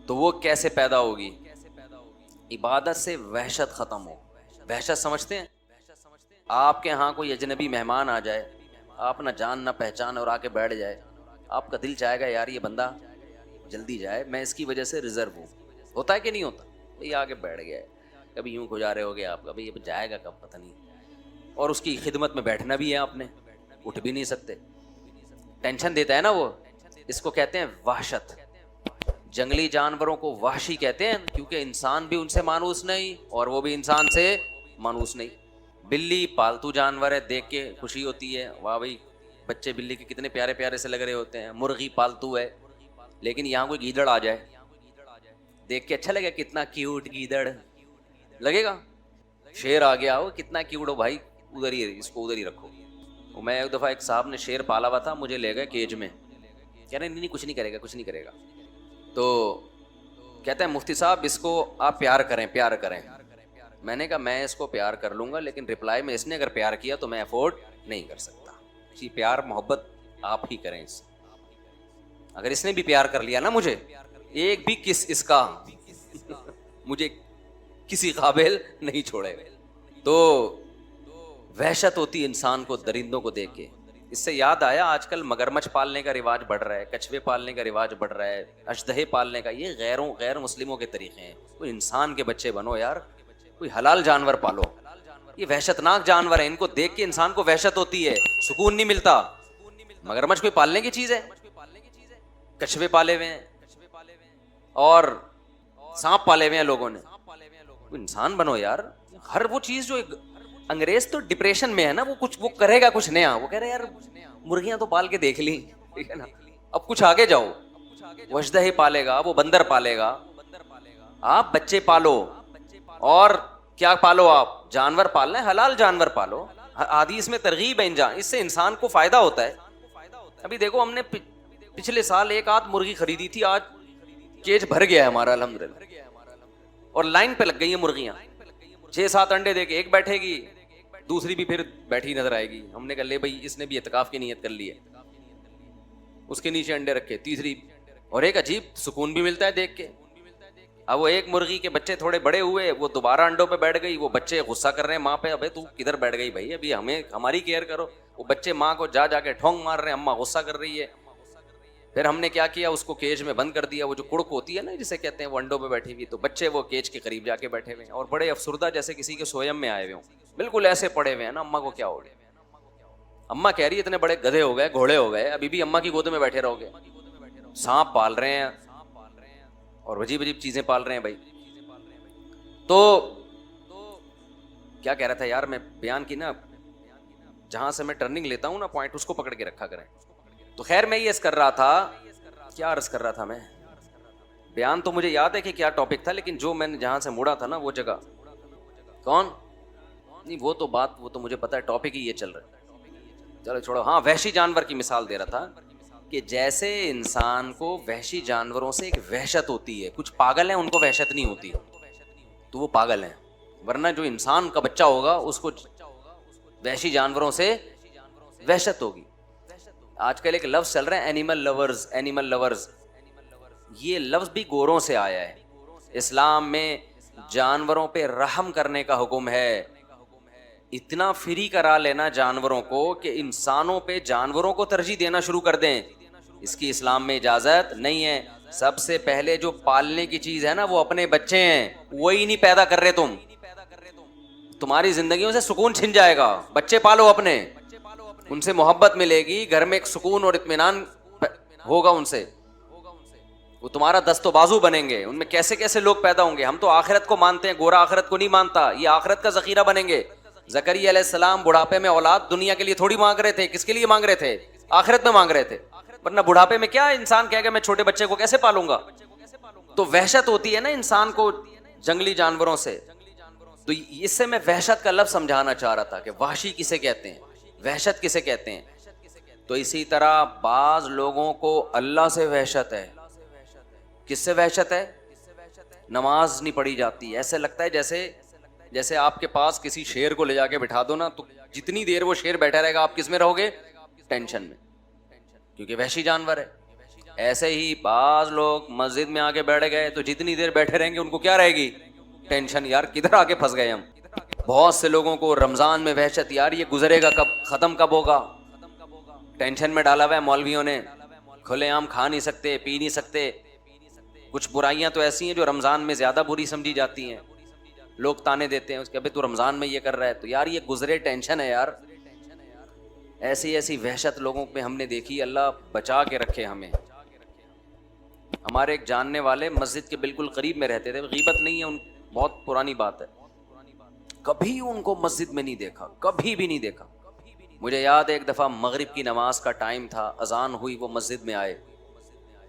تو وہ کیسے پیدا ہوگی؟ عبادت سے وحشت ختم ہو. وحشت سمجھتے ہیں؟ آپ کے ہاں کوئی اجنبی مہمان آ جائے, آپ نہ جان نہ پہچان, اور آ کے بیٹھ جائے, آپ کا دل چاہے گا یار یہ بندہ جلدی جائے, میں اس کی وجہ سے ریزرو ہوں. ہوتا ہے کہ نہیں ہوتا؟ یہ آ کے بیٹھ گیا ہے, کبھی یوں گزارے ہو گیا آپ کا, بھائی یہ جائے گا کب پتہ نہیں, اور اس کی خدمت میں بیٹھنا بھی ہے آپ نے, اٹھ بھی نہیں سکتے, ٹینشن دیتا ہے نا وہ. اس کو کہتے ہیں وحشت. جنگلی جانوروں کو وحشی کہتے ہیں کیونکہ انسان بھی ان سے مانوس نہیں اور وہ بھی انسان سے مانوس نہیں. بلی پالتو جانور ہے, دیکھ کے خوشی ہوتی ہے, واہ بھائی بچے بلی کے کتنے پیارے پیارے سے لگ رہے ہوتے ہیں. مرغی پالتو ہے, لیکن یہاں کوئی گیدڑ آ جائے دیکھ کے اچھا لگے, کتنا کیوٹ گیدڑ لگے گا. شیر آ گیا ہو, کتنا کیوٹ ہو بھائی, ادھر ہی اس کو ادھر ہی رکھو. میں ایک دفعہ ایک صاحب نے شیر پالا ہوا تھا, مجھے لے گئے کیج میں, کہہ رہے نہیں کچھ نہیں کرے گا, کچھ نہیں کرے گا. تو کہتے ہیں مفتی صاحب اس کو آپ پیار کریں, پیار کریں. میں نے کہا میں اس کو پیار کر لوں گا, لیکن رپلائی میں اس نے اگر پیار کیا تو میں افورڈ نہیں کر سکتا. جی پیار محبت آپ ہی کریں اس سے. اگر اس نے بھی پیار کر لیا نا مجھے, ایک بھی کس اس کا مجھے کسی قابل نہیں چھوڑے گا. تو وحشت ہوتی انسان کو درندوں کو دیکھ کے. اس سے یاد آیا, آج کل مگرمچھ پالنے کا رواج بڑھ رہا ہے, کچھوے پالنے کا رواج بڑھ رہا ہے, اژدہے پالنے کا. یہ غیر مسلموں کے طریقے ہیں. کوئی انسان کے بچے بنو یار, کوئی حلال جانور پالو. یہ وحشتناک جانور ہیں, ان کو دیکھ کے انسان کو وحشت ہوتی ہے, سکون نہیں ملتا. مگرمچھ کوئی پالنے کی چیز ہے؟ کچھوے پالے ہوئے ہیں اور سانپ پالے ہوئے ہیں لوگوں نے. کوئی انسان بنو یار. ہر وہ چیز جو انگریز تو ڈپریشن میں ہے نا, وہ کچھ وہ کرے گا کچھ نیا. وہ کہہ رہے یار مرغیاں تو پال کے دیکھ لی, ٹھیک ہے نا, اب کچھ آگے جاؤ. وہ اژدہے پالے گا, وہ بندر پالے گا. آپ بچے پالو, اور کیا پالو, آپ جانور پالنا ہے, حلال جانور پالو. حدیث میں ترغیب ہے اس سے انسان کو فائدہ ہوتا ہے. ابھی دیکھو ہم نے پچھلے سال ایک آدھ مرغی خریدی تھی, آج کیج بھر گیا ہے ہمارا الحمدللہ, اور لائن پہ لگ گئی ہیں مرغیاں. 6-7 انڈے دے کے ایک بیٹھے گی, دوسری بھی پھر بیٹھی نظر آئے گی. ہم نے کہا لے بھائی اس نے بھی اعتکاف کی نیت کر لی ہے, اس کے نیچے انڈے رکھے, تیسری. اور ایک عجیب سکون بھی ملتا ہے دیکھ کے. اب وہ ایک مرغی کے بچے تھوڑے بڑے ہوئے, وہ دوبارہ انڈوں پہ بیٹھ گئی. وہ بچے غصہ کر رہے ہیں ماں پہ, ابے تو کدھر بیٹھ گئی بھائی, ابھی ہمیں ہماری کیئر کرو. وہ بچے ماں کو جا کے ٹھونگ مار رہے ہیں, اماں غصہ کر رہی ہے. پھر ہم نے کیا کیا, اس کو کیج میں بند کر دیا. وہ جو کڑک ہوتی ہے نا جسے کہتے ہیں, وہ انڈوں پہ بیٹھی ہوئی, تو بچے وہ کیج کے قریب جا کے بیٹھے ہوئے ہیں, اور بڑے افسردہ جیسے کسی کے سویم میں آئے ہوئے ہوں, بالکل ایسے پڑے ہوئے ہیں نا. اماں کو کیا ہو گیا؟ اماں کہہ رہی ہے اتنے بڑے گدھے ہو گئے, گھوڑے ہو گئے, ابھی بھی اماں کی گود میں بیٹھے رہو گے. سانپ پال رہے ہیں اور عجیب عجیب چیزیں پال رہے ہیں بھائی. تو کیا کہہ رہا تھا یار میں, بیان کی نا, جہاں سے میں ٹرننگ لیتا ہوں نا پوائنٹ, اس کو پکڑ کے رکھا کریں. تو خیر میں یہ عرض کر رہا تھا, کیا عرض کر رہا تھا میں, بیان تو مجھے یاد ہے کہ کیا ٹاپک تھا, لیکن جو میں نے جہاں سے موڑا تھا نا وہ جگہ کون نہیں, وہ تو بات, وہ تو مجھے پتا ہے ٹاپک ہی یہ چل رہا ہے. چلو چھوڑو. ہاں وحشی جانور کی مثال دے رہا تھا کہ جیسے انسان کو وحشی جانوروں سے ایک وحشت ہوتی ہے. کچھ پاگل ہیں ان کو وحشت نہیں ہوتی, تو وہ پاگل ہیں. ورنہ جو انسان کا بچہ ہوگا اس کو وحشی جانوروں سے وحشت ہوگی. آج کل ایک لفظ چل رہا ہے اینیمل لورز, اینیمل لورز. یہ لفظ بھی گوروں سے آیا ہے. اسلام میں جانوروں پہ رحم کرنے کا حکم ہے. اتنا فری کرا لینا جانوروں کو کہ انسانوں پہ جانوروں کو ترجیح دینا شروع کر دیں, اس کی اسلام میں اجازت نہیں ہے. سب سے پہلے جو پالنے کی چیز ہے نا وہ اپنے بچے ہیں, وہی نہیں پیدا کر رہے تم, تمہاری زندگیوں سے سکون چھن جائے گا. بچے پالو اپنے, ان سے محبت ملے گی, گھر میں ایک سکون اور اطمینان ہوگا ان سے, وہ تمہارا دست و بازو بنیں گے. ان میں کیسے کیسے لوگ پیدا ہوں گے. ہم تو آخرت کو مانتے ہیں, گورا آخرت کو نہیں مانتا. یہ آخرت کا ذخیرہ بنیں گے. زکریا علیہ السلام بڑھاپے میں اولاد دنیا کے لیے تھوڑی مانگ رہے تھے, کس کے لیے مانگ رہے تھے؟ آخرت میں مانگ رہے تھے. ورنہ بڑھاپے میں کیا انسان کہے گا میں چھوٹے بچے کو کیسے پالوں گا. تو وحشت ہوتی ہے نا انسان کو جنگلی جانوروں سے. تو اس سے میں وحشت کا لفظ سمجھانا چاہ رہا تھا کہ وحشی کسے کہتے ہیں, وحشت کسے کہتے ہیں. تو اسی طرح بعض لوگوں کو اللہ سے وحشت ہے. کس سے وحشت ہے؟ نماز نہیں پڑھی جاتی, ایسے لگتا ہے جیسے آپ کے پاس کسی شیر کو لے جا کے بٹھا دو نا, تو جتنی دیر وہ شیر بیٹھا رہے گا آپ کس میں رہو گے؟ ٹینشن میں, کیونکہ وحشی جانور ہے. ایسے ہی بعض لوگ مسجد میں آ کے بیٹھ گئے تو جتنی دیر بیٹھے رہیں گے ان کو کیا رہے گی؟ ٹینشن، یار کدھر آ کے پھنس گئے ہم. بہت سے لوگوں کو رمضان میں وحشت، یار یہ گزرے گا کب، ختم کب ہوگا. ٹینشن میں ڈالا ہوا ہے مولویوں نے، کھلے عام کھا نہیں سکتے، پی نہیں سکتے. کچھ برائیاں تو ایسی ہیں جو رمضان میں زیادہ بری سمجھی جاتی ہیں، لوگ تانے دیتے ہیں اس کے، ابھی تو رمضان میں یہ کر رہا ہے، تو یار یہ گزرے ٹینشن ہے یار. ایسی ایسی وحشت لوگوں پہ ہم نے دیکھی، اللہ بچا کے رکھے ہمیں. ہمارے ایک جاننے والے مسجد کے بالکل قریب میں رہتے تھے، غیبت نہیں ہے ان، بہت پرانی بات ہے، کبھی ان کو مسجد میں نہیں دیکھا، کبھی بھی نہیں دیکھا. مجھے یاد ہے ایک دفعہ مغرب کی نماز کا ٹائم تھا، اذان ہوئی، وہ مسجد میں آئے.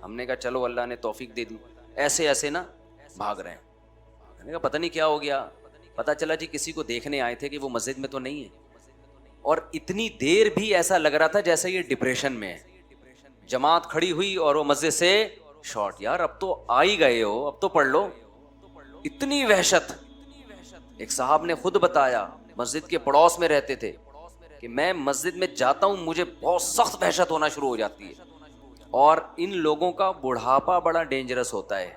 ہم نے کہا چلو اللہ نے توفیق دے دی. ایسے ایسے نا بھاگ رہے ہیں. میں نے کہا پتہ نہیں کیا ہو گیا. پتہ چلا جی کسی کو دیکھنے آئے تھے کہ وہ مسجد میں تو نہیں ہے، اور اتنی دیر بھی ایسا لگ رہا تھا جیسے یہ ڈپریشن میں ہے. جماعت کھڑی ہوئی اور وہ مسجد سے شارٹ. یار اب تو آ ہی گئے ہو، اب تو پڑھ لو. اتنی وحشت. ایک صاحب نے خود بتایا، مسجد کے پڑوس میں رہتے تھے، کہ میں مسجد میں جاتا ہوں مجھے بہت سخت وحشت ہونا شروع ہو جاتی ہے. اور ان لوگوں کا بڑھاپا بڑا ڈینجرس ہوتا ہے.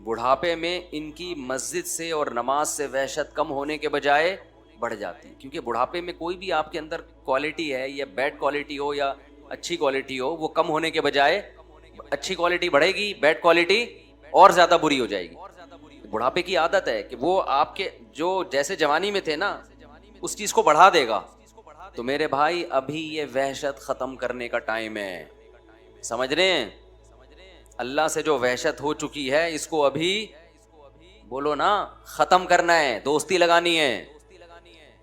بڑھاپے میں ان کی مسجد سے اور نماز سے وحشت کم ہونے کے بجائے بڑھ جاتی ہے، کیونکہ بڑھاپے میں کوئی بھی آپ کے اندر کوالٹی ہے، یا بیڈ کوالٹی ہو یا اچھی کوالٹی ہو، وہ کم ہونے کے بجائے اچھی کوالٹی بڑھے گی، بیڈ کوالٹی اور زیادہ بری ہو جائے گی. بڑھاپے کی عادت ہے کہ وہ آپ کے جو جیسے جوانی میں تھے نا اس چیز کو بڑھا دے گا. تو میرے بھائی ابھی یہ وحشت ختم کرنے کا ٹائم ہے، سمجھ رہے ہیں؟ اللہ سے جو وحشت ہو چکی ہے اس کو ابھی بولو نا ختم کرنا ہے، دوستی لگانی ہے.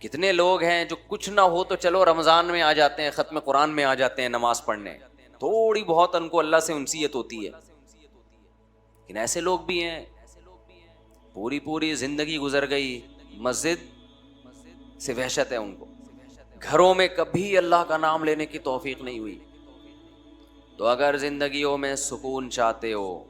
کتنے لوگ ہیں جو کچھ نہ ہو تو چلو رمضان میں آ جاتے ہیں، ختم قرآن میں آ جاتے ہیں نماز پڑھنے، تھوڑی بہت ان کو اللہ سے انسیت ہوتی ہے. لیکن ایسے لوگ بھی ہیں پوری پوری زندگی گزر گئی مسجد سے وحشت ہے ان کو، گھروں میں کبھی اللہ کا نام لینے کی توفیق نہیں ہوئی. تو اگر زندگیوں میں سکون چاہتے ہو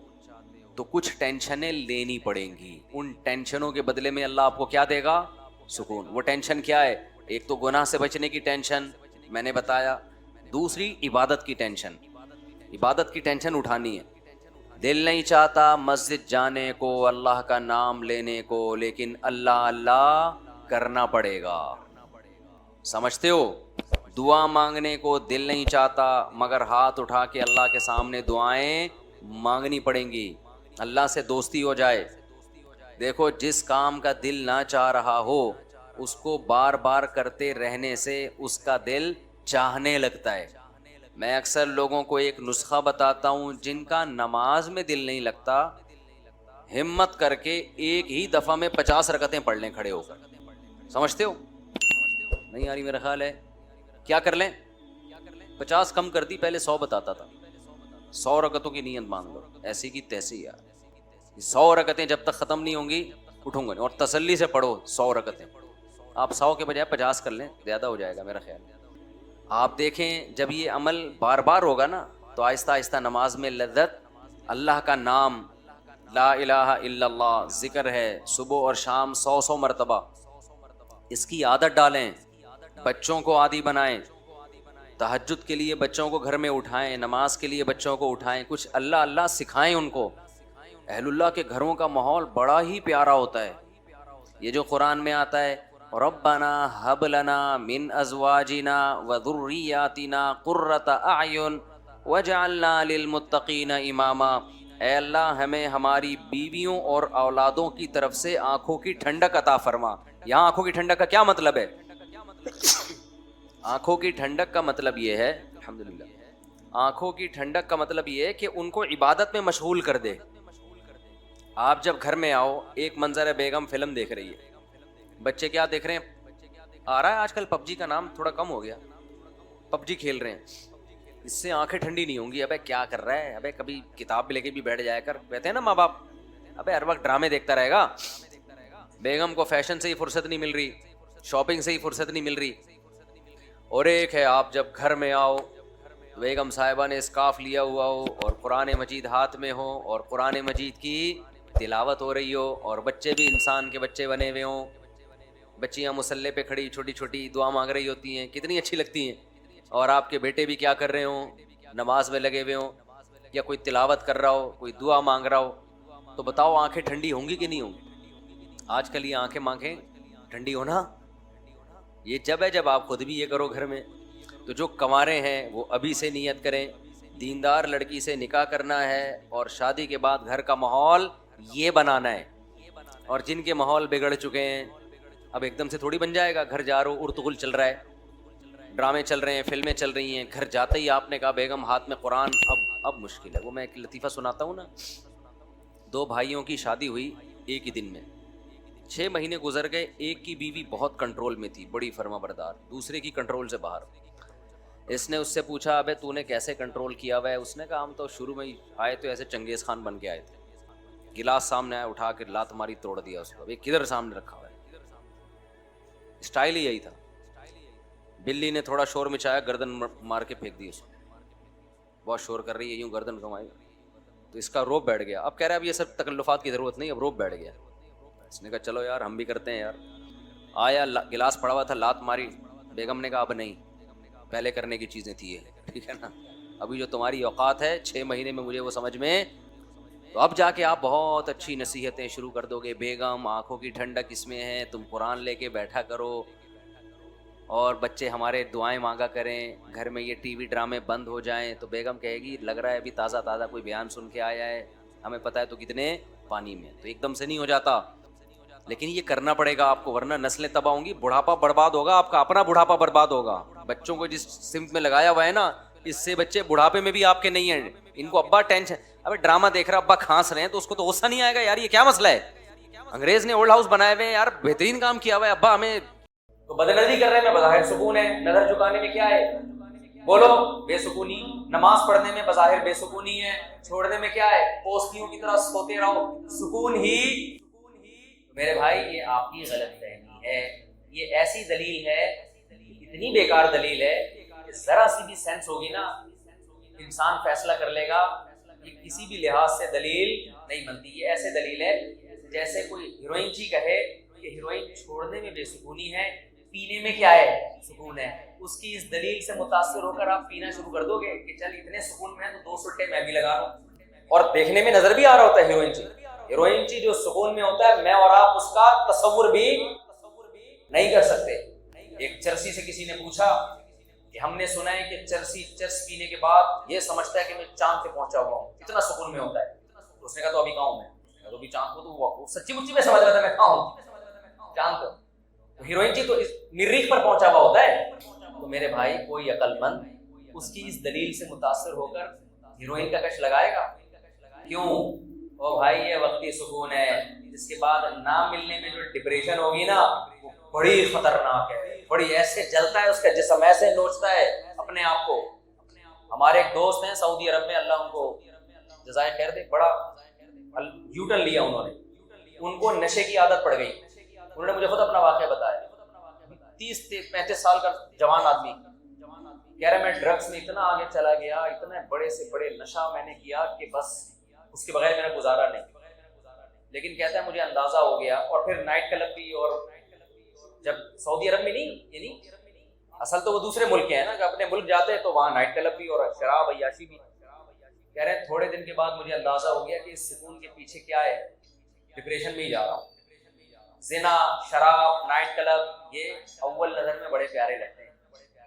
تو کچھ ٹینشنیں لینی پڑیں گی. ان ٹینشنوں کے بدلے میں اللہ آپ کو کیا دے گا؟ سکون. وہ ٹینشن کیا ہے؟ ایک تو گناہ سے بچنے کی ٹینشن میں نے بتایا، دوسری عبادت کی ٹینشن. عبادت کی ٹینشن اٹھانی ہے. دل نہیں چاہتا مسجد جانے کو، اللہ کا نام لینے کو، لیکن اللہ اللہ کرنا پڑے گا. سمجھتے ہو؟ دعا مانگنے کو دل نہیں چاہتا، مگر ہاتھ اٹھا کے اللہ کے سامنے دعائیں مانگنی پڑیں گی. اللہ سے دوستی ہو جائے. دیکھو جس کام کا دل نہ چاہ رہا ہو اس کو بار بار کرتے رہنے سے اس کا دل چاہنے لگتا ہے. میں اکثر لوگوں کو ایک نسخہ بتاتا ہوں، جن کا نماز میں دل نہیں لگتا ہمت کر کے ایک ہی دفعہ میں 50 رکعتیں پڑھ لیں کھڑے ہو کر. سمجھتے ہو؟ نہیں آ رہی میرا خیال ہے. کیا کر لیں؟ 50 کم کر دی، پہلے 100 بتاتا تھا. 100 رکعتوں کی نیت مان لو، ایسی کی تیسی. یار 100 رکعتیں جب تک ختم نہیں ہوں گی اٹھوں گا نہیں. اور تسلی سے پڑھو 100 رکعتیں. آپ 100 کے بجائے 50 کر لیں، زیادہ ہو جائے گا میرا خیال. آپ دیکھیں جب یہ عمل بار بار ہوگا نا تو آہستہ آہستہ نماز میں لذت، اللہ کا نام، لا الہ الا اللہ ذکر ہے صبح اور شام 100 مرتبہ، اس کی عادت ڈالیں. بچوں کو عادی بنائیں، تہجد کے لیے بچوں کو گھر میں اٹھائیں، نماز کے لیے بچوں کو اٹھائیں، کچھ اللہ اللہ سکھائیں ان کو. اہل اللہ کے گھروں کا ماحول بڑا ہی پیارا ہوتا ہے. یہ جو قرآن میں آتا ہے ربنا ہب لنا من ازواجنا وذریاتنا قرۃ اعین وجعلنا للمتقین اماما، اے اللہ ہمیں ہماری بیویوں اور اولادوں کی طرف سے آنکھوں کی ٹھنڈک عطا فرما. یہاں آنکھوں کی ٹھنڈک کا کیا مطلب ہے؟ آنکھوں کی ٹھنڈک کا مطلب یہ ہے، الحمدللہ، آنکھوں کی ٹھنڈک کا مطلب یہ ہے کہ ان کو عبادت میں مشغول کر دے. آپ جب گھر میں آؤ، ایک منظر ہے بیگم فلم دیکھ رہی ہے، بچے کیا دیکھ رہے ہیں؟ آ رہا ہے آج کل پب جی کا نام تھوڑا کم ہو گیا، پب جی کھیل رہے ہیں. اس سے آنکھیں ٹھنڈی نہیں ہوں گی. ابے کیا کر رہا ہے؟ ابے کبھی کتاب بھی لے کے بھی بیٹھ جایا کر. کہتے ہیں نا ماں باپ، ابے ہر وقت ڈرامے دیکھتا رہے گا. بیگم کو فیشن سے ہی فرصت نہیں مل رہی، شاپنگ سے ہی فرصت نہیں مل رہی. اور ایک ہے آپ جب گھر میں آؤ، بیگم صاحبہ نے اسکارف لیا ہوا ہو اور قرآن مجید ہاتھ میں ہو اور قرآن مجید کی تلاوت ہو رہی ہو، اور بچے بھی انسان کے بچے بنے ہوئے ہوں، بچیاں مصلے پہ کھڑی چھوٹی چھوٹی دعا مانگ رہی ہوتی ہیں، کتنی اچھی لگتی ہیں. اور آپ کے بیٹے بھی کیا کر رہے ہوں؟ نماز میں لگے ہوئے ہوں. یا کوئی تلاوت کر رہا ہو, کوئی دعا مانگ رہا ہو, تو بتاؤ آنکھیں ٹھنڈی ہوں گی کہ نہیں ہوں گی؟ آج کل یہ آنکھیں مانکھیں ٹھنڈی ہونا یہ جب ہے جب آپ خود بھی یہ کرو گھر میں. تو جو کنوارے ہیں وہ ابھی سے نیت کریں, دیندار لڑکی سے نکاح کرنا ہے اور شادی کے بعد گھر کا ماحول یہ بنانا ہے. اور جن کے ماحول بگڑ چکے ہیں, اب ایک دم سے تھوڑی بن جائے گا. گھر جا رہا ہو, ارطغرل چل رہا ہے, ڈرامے چل رہے ہیں, فلمیں چل رہی ہیں, گھر جاتے ہی آپ نے کہا بیگم ہاتھ میں قرآن, اب مشکل ہے. وہ میں ایک لطیفہ سناتا ہوں نا, 2 بھائیوں کی شادی ہوئی ایک ہی دن میں, 6 مہینے گزر گئے. ایک کی بیوی بہت کنٹرول میں تھی, بڑی فرما بردار, دوسرے کی کنٹرول سے باہر. اس نے اس سے پوچھا ابے تو نے کیسے کنٹرول کیا ہوا ہے؟ اس نے کہا ہم تو شروع میں ہی آئے تو ایسے چنگیز خان بن کے آئے تھے. گلاس سامنے آیا, اٹھا کے لات ماری, توڑ دیا اس کو. ابھی کدھر سامنے رکھا ہوا ہے؟ اسٹائل ہی یہی تھا. بلی نے تھوڑا شور مچایا, گردن مار کے پھینک دی اس کو. بہت شور کر رہی ہے, یوں گردن گھمائی تو اس کا روب بیٹھ گیا. اب کہہ رہا ہے اب یہ سب تکلفات کی ضرورت نہیں, اب روب بیٹھ گیا. اس نے کہا چلو یار ہم بھی کرتے ہیں یار. آیا گلاس پڑا ہوا تھا, لات ماری. بیگم نے کہا اب نہیں, پہلے کرنے کی چیزیں تھی یہ, ٹھیک ہے نا, ابھی جو تمہاری اوقات ہے 6 مہینے میں مجھے وہ سمجھ میں, تو اب جا کے آپ بہت اچھی نصیحتیں شروع کر دو گے. بیگم آنکھوں کی ٹھنڈک اس میں ہے, تم قرآن لے کے بیٹھا کرو, اور بچے ہمارے دعائیں مانگا کریں, گھر میں یہ ٹی وی ڈرامے بند ہو جائیں. تو بیگم کہے گی لگ رہا ہے ابھی تازہ کوئی بیان سن کے آیا ہے, ہمیں پتہ ہے تو کتنے پانی میں. تو ایک دم سے نہیں ہو جاتا, لیکن یہ کرنا پڑے گا آپ کو, ورنہ نسلیں تباہ ہوں گی, بڑھاپا برباد ہوگا, آپ کا اپنا بڑھاپا برباد ہوگا. بچوں کو جس سمت میں لگایا ہوا ہے نا, اس سے بچے بڑھاپے میں بھی آپ کے نہیں ہیں. ان کو ابا ٹینشن, ابے ڈرامہ دیکھ رہا, ابا کھانس رہے ہیں تو اس کو تو غصہ نہیں آئے گا یار یہ کیا مسئلہ ہے؟ انگریز نے اولڈ ہاؤس بنائے ہوئے ہیں یار, بہترین کام کیا ہوا ہے, ابا ہمیں تو بدنظری کر رہے ہیں. میں بظاہر سکون ہے, نظر جھکانے میں کیا ہے؟ بولو بے سکونی. نماز پڑھنے میں بظاہر بے سکونی ہے, چھوڑنے میں کیا ہے؟ پوستیوں کی طرح سوتے رہو, سکون ہی. میرے بھائی یہ آپ کی غلط فہمی ہے, یہ ایسی دلیل ہے, اتنی بیکار دلیل ہے کہ ذرا سی بھی سینس ہوگی نا انسان فیصلہ کر لے گا. یہ کسی بھی لحاظ سے دلیل نہیں بنتی. یہ ایسے دلیل ہے جیسے کوئی ہیروئن جی کہے کہ ہیروئن چھوڑنے میں بے سکونی ہے, پینے میں کیا ہے؟ سکون ہے. اس کی اس دلیل سے متاثر ہو کر آپ پینا شروع کر دو گے کہ چل اتنے سکون میں ہے تو 2 سٹے میں بھی لگا لوں. اور دیکھنے میں نظر بھی آ رہا ہوتا ہے ہیروئن جی, ہیروئن جی جو سکون میں ہوتا ہے, میں اور آپ اس کا تصور بھی نہیں کر سکتے. ایک چرسی سے کسی نے پوچھا کہ ہم نے سنا ہے کہ چرسی چرس پینے کے بعد یہ سمجھتا ہے کہ میں چاند پہ پہنچا ہوا ہوں, اتنا سکون میں ہوتا ہے. اس نے کہا تو ابھی کہاں ہوں میں تو بھی چاند کو تو سچی مچی میں سمجھ رہا تھا میں کہاں ہوں چاند کو. ہیروئن جی تو اس مریخ پر پہنچا ہوا ہوتا ہے. تو میرے بھائی کوئی عقل مند اس کی اس دلیل سے متاثر ہو کر ہیروئن کا کش لگائے گا؟ کیوں؟ او بھائی یہ وقتی سکون ہے, اس کے بعد نہ ملنے میں جو ڈپریشن ہوگی نا وہ بڑی خطرناک ہے, بڑی ایسے جلتا ہے اس کا جسم, ایسے نوچتا ہے اپنے آپ کو. ہمارے ایک دوست ہیں سعودی عرب میں, اللہ ان کو جزائے خیر دے, بڑا یوٹن لیا انہوں نے, ان کو نشے کی عادت پڑ گئی. انہوں نے مجھے خود اپنا واقعہ بتایا. 30-35 سال کا جوان آدمی کہہ رہا ہے میں ڈرگس میں اتنا آگے چلا گیا, اتنے بڑے سے بڑے نشہ میں نے کیا کہ بس اس کے بغیر میرا گزارا نہیں. لیکن کہتا ہے مجھے اندازہ ہو گیا, اور پھر نائٹ کلب بھی, اور جب سعودی عرب میں نہیں, یعنی اصل تو وہ دوسرے ملک کے ہیں نا, کہ اپنے ملک جاتے ہیں تو وہاں نائٹ کلب بھی اور شراب عیاشی بھی. کہہ رہے ہیں تھوڑے دن کے بعد مجھے اندازہ ہو گیا کہ اس سکون کے پیچھے کیا ہے, ڈپریشن میں ہی جا رہا ہوں. زنا, شراب, نائٹ کلب یہ اول نظر میں بڑے پیارے لگتے ہیں,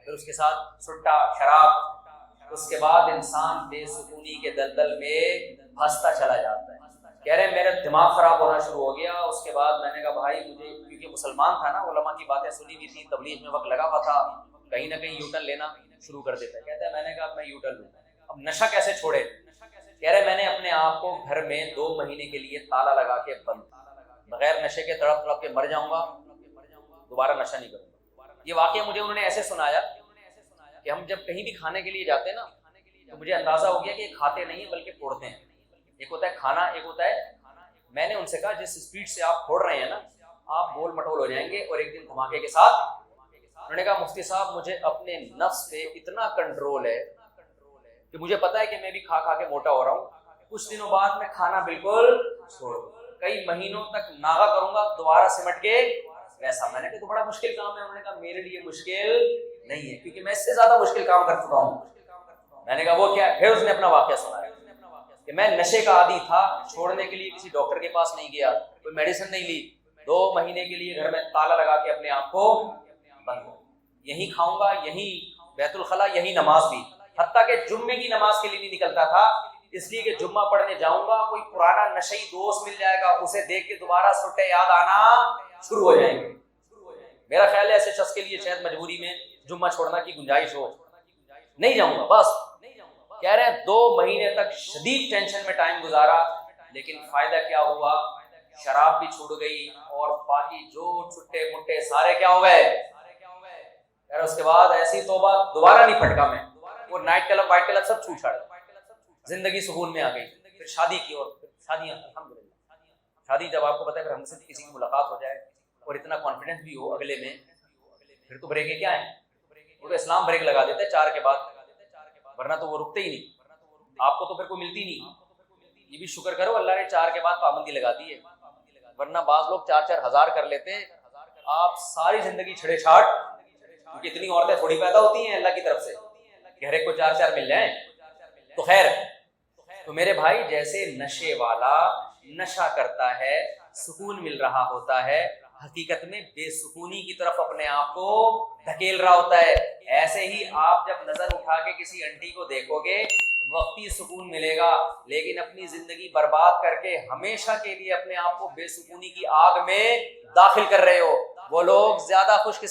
پھر اس کے ساتھ سٹا, شراب, اس کے بعد انسان بے سکونی کے دلدل میں پھنستا چلا جاتا ہے. کہہ رہے ہیں میرا دماغ خراب ہونا شروع ہو گیا. اس کے بعد میں نے کہا بھائی مجھے, کیونکہ مسلمان تھا نا, علماء کی باتیں سنی ہوئی تھی, تبلیغ میں وقت لگا ہوا تھا, کہیں نہ کہیں یوٹن لینا شروع کر دیتا ہے. کہتا ہے میں نے کہا میں یوٹن لوں. اب نشہ کیسے چھوڑے؟ کہہ رہے میں نے اپنے آپ کو گھر میں 2 مہینے کے لیے تالا لگا کے بند, بغیر نشے کے تڑپ تڑپ کے مر جاؤں گا, دوبارہ نشہ نہیں کروں گا. یہ واقعہ مجھے انہوں نے ایسے سنایا کہ ہم جب کہیں بھی کھانے کے لیے جاتے ہیں نا تو مجھے اندازہ ہو گیا کہ یہ کھاتے نہیں ہیں بلکہ پھوڑتے ہیں. ایک ہوتا ہے کھانا, ایک ہوتا ہے. میں نے ان سے کہا جس اسپیڈ سے آپ پھوڑ رہے ہیں نا آپ گول مٹول ہو جائیں گے اور ایک دن دھماکے کے ساتھ. انہوں نے کہا مفتی صاحب مجھے اپنے نفس پہ اتنا کنٹرول ہے کہ مجھے پتا ہے کہ میں بھی کھا کھا کے موٹا ہو رہا ہوں. کچھ دنوں بعد میں کھانا بالکل چھوڑ دوں, کئی مہینوں تک ناغا کروں گا, دوبارہ سمٹ کے ویسا. میں نے کہا تو بڑا مشکل کام ہے. انہوں نے کہا میرے لیے مشکل نہیں ہے کیونکہ میں اس سے زیادہ مشکل کام کر چکا ہوں. میں نے کہا وہ کیا؟ پھر اس نے اپنا واقعہ سنایا. کہ میں نشے کا عادی تھا، چھوڑنے کے لیے کسی ڈاکٹر کے پاس نہیں گیا، کوئی میڈیسن نہیں لی، 2 مہینے کے لیے گھر میں تالا لگا کے اپنے آپ کو بند ہو، یہی کھاؤں گا، یہی بیت الخلا، یہی نماز بھی، حتیٰ کہ جمعے کی نماز کے لیے نہیں نکلتا تھا، اس لیے کہ جمعہ پڑھنے جاؤں گا، کوئی پرانا نشئی دوست مل جائے گا، اسے دیکھ کے دوبارہ سٹے یاد آنا شروع ہو جائیں گے۔ میرا خیال ہے ایسے شخص کے لیے شاید مجبوری میں جمعہ چھوڑنا کی گنجائش ہو، نہیں جاؤں گا بس۔ کہہ رہے ہیں 2 مہینے تک شدید ٹینشن میں ٹائم گزارا، لیکن فائدہ کیا ہوا؟ شراب بھی چھوٹ گئی اور باقی جو چھٹے مٹے سارے کیا ہو گئے۔ یار اس کے بعد ایسی توبہ دوبارہ نہیں پھٹکا میں، وہ نائٹ کلب وائٹ کلب سب چھوٹ چھاڑے، زندگی سکون میں آ گئی۔ پھر شادی کی، اور شادیاں الحمدللہ، شادی جب آپ کو پتا ہے پھر ہم سے کسی کی ملاقات ہو جائے اور اتنا کانفیڈنس بھی ہو اگلے میں، پھر تو بریکیں کیا ہیں، وہ تو اسلام بریک لگا دیتے ہیں 4 کے بعد، ورنہ تو وہ رکتے ہی نہیں، آپ کو تو پھر کوئی ملتی نہیں۔ یہ بھی شکر کرو اللہ نے 4 کے بعد پابندی لگا دی ہے، ورنہ بعض لوگ 4-4 ہزار کر لیتے ہیں، آپ ساری زندگی چھڑے چھاٹ، کیونکہ اتنی عورتیں تھوڑی پیدا ہوتی ہیں اللہ کی طرف سے کہ ہر ایک کو 4-4 مل جائیں۔ تو خیر، تو میرے بھائی جیسے نشے والا نشہ کرتا ہے، سکون مل رہا ہوتا ہے، حقیقت میں بے سکونی کی طرف اپنے آپ کو دھکیل رہا ہوتا ہے، ایسے ہی آپ جب نظر اٹھا کے کسی انٹی کو دیکھو گے وقتی سکون ملے گا، لیکن اپنی زندگی برباد کر کے ہمیشہ کے لیے اپنے آپ کو بے سکونی کی آگ میں داخل کر رہے ہو۔ وہ لوگ زیادہ خوش